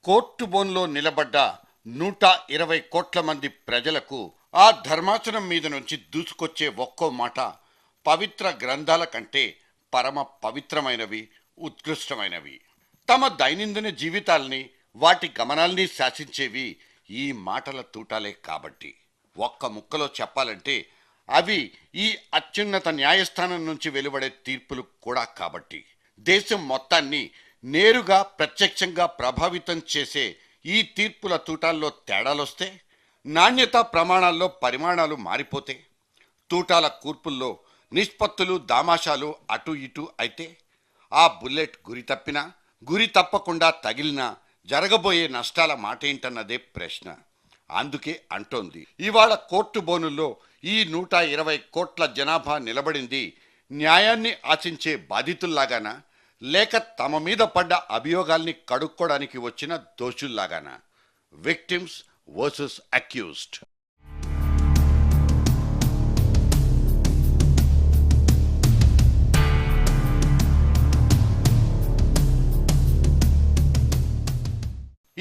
Court బోన్లో నిలబడ్డ 120 కోట్ల మంది ప్రజలకు ఆ ధర్మాసనం మీద నుంచి దూసుకొచ్చే ఒక్కో మాట పవిత్ర గ్రంథాల కంటే పరమ పవిత్రమైనవి, ఉత్కృష్టమైనవి. తమ దైనందిన జీవితాల్ని, వాటి గమనాల్ని శాసించేవి ఈ మాటల తూటాలే కాబట్టి. ఒక్క ముక్కలో చెప్పాలంటే అవి ఈ అత్యున్నత న్యాయస్థానం నుంచి వెలువడే తీర్పులు కూడా కాబట్టి. దేశం మొత్తాన్ని నేరుగా ప్రత్యక్షంగా ప్రభావితం చేసే ఈ తీర్పుల తూటాల్లో తేడాలొస్తే, నాణ్యత ప్రమాణాల్లో పరిమాణాలు మారిపోతే, తూటాల కూర్పుల్లో నిష్పత్తులు దామాషాలు అటు ఇటు అయితే, ఆ బుల్లెట్ గురి తప్పినా, గురి తప్పకుండా తగిలినా జరగబోయే నష్టాల మాటేంటన్నదే ప్రశ్న. అందుకే అంటోంది, ఇవాళ కోర్టు బోనుల్లో ఈ 120 కోట్ల జనాభా నిలబడింది న్యాయాన్ని ఆశించే బాధితుల్లాగానా, లేక తమ మీద పడ్డ అభియోగాల్ని కడుక్కోవడానికి వచ్చిన దోషుల్లాగానా? Victims versus accused.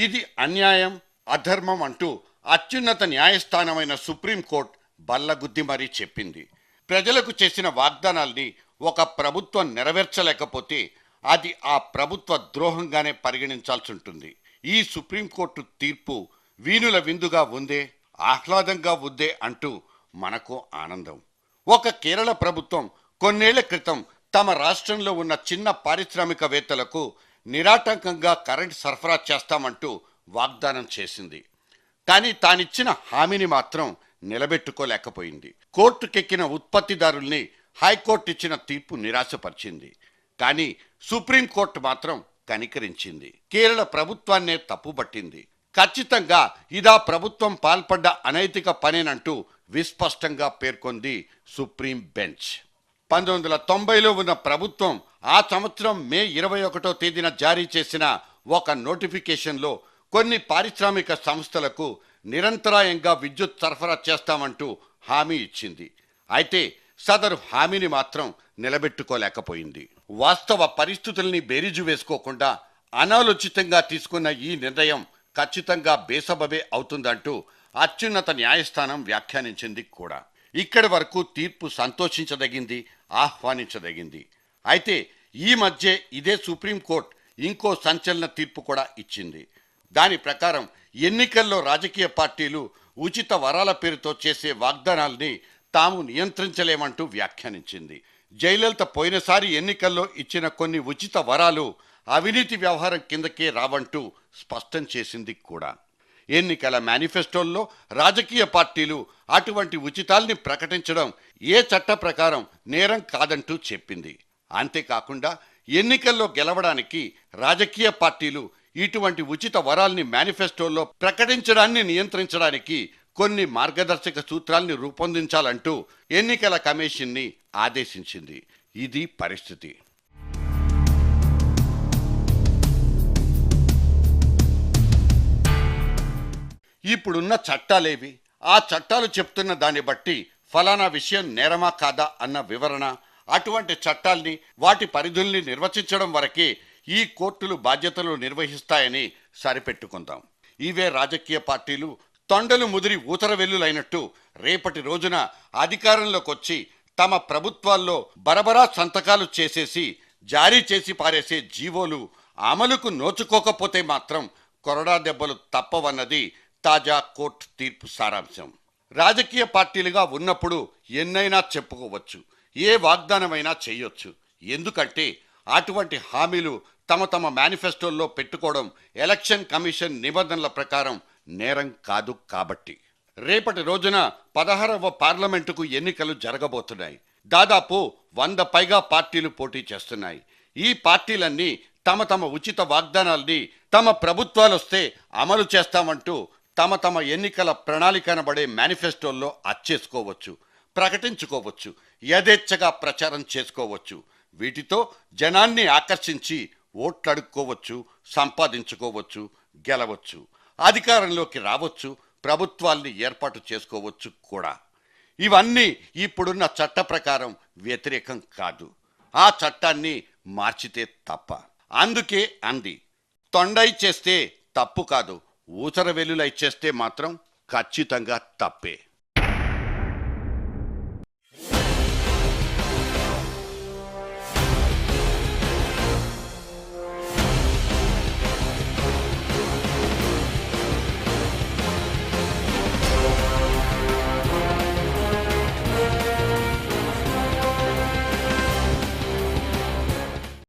ఇది అన్యాయం, అధర్మం అంటూ అత్యున్నత న్యాయస్థానమైన సుప్రీంకోర్టు బల్లగుద్ది మరీ చెప్పింది. ప్రజలకు చేసిన వాగ్దానాల్ని ఒక ప్రభుత్వం నెరవేర్చలేకపోతే అది ఆ ప్రభుత్వ ద్రోహంగానే పరిగణించాల్సి ఉంటుంది. ఈ సుప్రీంకోర్టు తీర్పు వీణుల విందుగా ఉందే, ఆహ్లాదంగా ఉందే అంటూ మనకు ఆనందం. ఒక కేరళ ప్రభుత్వం కొన్నేళ్ల క్రితం తమ రాష్ట్రంలో ఉన్న చిన్న పారిశ్రామికవేత్తలకు నిరాటంకంగా కరెంట్ సరఫరా చేస్తామంటూ వాగ్దానం చేసింది. కానీ తానిచ్చిన హామీని మాత్రం నిలబెట్టుకోలేకపోయింది. కోర్టుకెక్కిన ఉత్పత్తిదారుల్ని హైకోర్టు ఇచ్చిన తీర్పు నిరాశపరిచింది. కానీ సుప్రీంకోర్టు మాత్రం కనికరించింది. కేరళ ప్రభుత్వాన్నే తప్పుపట్టింది. ఖచ్చితంగా ఇదా ప్రభుత్వం పాల్పడ్డ అనైతిక పనేనంటూ విస్పష్టంగా పేర్కొంది సుప్రీం బెంచ్. 1990లో ఉన్న ప్రభుత్వం ఆ సంవత్సరం మే 21వ తేదీన జారీ చేసిన ఒక నోటిఫికేషన్లో కొన్ని పారిశ్రామిక సంస్థలకు నిరంతరాయంగా విద్యుత్ సరఫరా చేస్తామంటూ హామీ ఇచ్చింది. అయితే సదరు హామీని మాత్రం నిలబెట్టుకోలేకపోయింది. వాస్తవ పరిస్థితుల్ని బేరీజు వేసుకోకుండా అనాలోచితంగా తీసుకున్న ఈ నిర్ణయం ఖచ్చితంగా బేసబబే అవుతుందంటూ అత్యున్నత న్యాయస్థానం వ్యాఖ్యానించింది కూడా. ఇక్కడి వరకు తీర్పు సంతోషించదగింది, ఆహ్వానించదగింది. అయితే ఈ మధ్య ఇదే సుప్రీంకోర్టు ఇంకో సంచలన తీర్పు కూడా ఇచ్చింది. దాని ప్రకారం ఎన్నికల్లో రాజకీయ పార్టీలు ఉచిత వరాల పేరుతో చేసే వాగ్దానాల్ని తాము నియంత్రించలేమంటూ వ్యాఖ్యానించింది. జయలలిత పోయినసారి ఎన్నికల్లో ఇచ్చిన కొన్ని ఉచిత వరాలు అవినీతి వ్యవహారం కిందకే రావంటూ స్పష్టం చేసింది కూడా. ఎన్నికల మేనిఫెస్టోల్లో రాజకీయ పార్టీలు అటువంటి ఉచితాల్ని ప్రకటించడం ఏ చట్ట ప్రకారం నేరం కాదంటూ చెప్పింది. అంతేకాకుండా ఎన్నికల్లో గెలవడానికి రాజకీయ పార్టీలు ఇటువంటి ఉచిత వరాల్ని మేనిఫెస్టోల్లో ప్రకటించడాన్ని నియంత్రించడానికి కొన్ని మార్గదర్శక సూత్రాల్ని రూపొందించాలంటూ ఎన్నికల కమిషన్ని ఆదేశించింది. ఇది పరిస్థితి. ఇప్పుడున్న చట్టాలేవి, ఆ చట్టాలు చెప్తున్న దాన్ని బట్టి ఫలానా విషయం నేరమా కాదా అన్న వివరణ, అటువంటి చట్టాల్ని వాటి పరిధుల్ని నిర్వచించడం వరకే ఈ కోర్టులు బాధ్యతలు నిర్వహిస్తాయని సరిపెట్టుకుందాం. ఇవే రాజకీయ పార్టీలు తొండలు ముదిరి ఊతరవెల్లులైనట్టు రేపటి రోజున అధికారంలోకి వచ్చి తమ ప్రభుత్వాల్లో బరబరా సంతకాలు చేసేసి జారీ చేసి పారేసే జీవోలు అమలుకు నోచుకోకపోతే మాత్రం కొరడా దెబ్బలు తప్పవన్నది తాజా కోర్టు తీర్పు సారాంశం. రాజకీయ పార్టీలుగా ఉన్నప్పుడు ఎన్నైనా చెప్పుకోవచ్చు, ఏ వాగ్దానమైనా చేయొచ్చు. ఎందుకంటే అటువంటి హామీలు తమ తమ మేనిఫెస్టోల్లో పెట్టుకోవడం ఎలక్షన్ కమిషన్ నిబంధనల ప్రకారం నేరం కాదు కాబట్టి. రేపటి రోజున 16వ పార్లమెంటుకు ఎన్నికలు జరగబోతున్నాయి. దాదాపు 100 పైగా పార్టీలు పోటీ చేస్తున్నాయి. ఈ పార్టీలన్నీ తమ తమ ఉచిత వాగ్దానాల్ని తమ ప్రభుత్వాలొస్తే అమలు చేస్తామంటూ తమ తమ ఎన్నికల ప్రణాళిక అనబడే మేనిఫెస్టోల్లో అచ్చేసుకోవచ్చు, ప్రకటించుకోవచ్చు, యథేచ్ఛగా ప్రచారం చేసుకోవచ్చు. వీటితో జనాన్ని ఆకర్షించి ఓట్లడుక్కోవచ్చు, సంపాదించుకోవచ్చు, గెలవచ్చు, అధికారంలోకి రావచ్చు, ప్రభుత్వాల్ని ఏర్పాటు చేసుకోవచ్చు కూడా. ఇవన్నీ ఇప్పుడున్న చట్ట ప్రకారం వ్యతిరేకం కాదు. ఆ చట్టాన్ని మార్చితే తప్ప. అందుకే అంది, తొండై చేస్తే తప్పు కాదు. ఊసర వెల్లుల ఇచ్చేస్తే మాత్రం ఖచ్చితంగా తప్పే.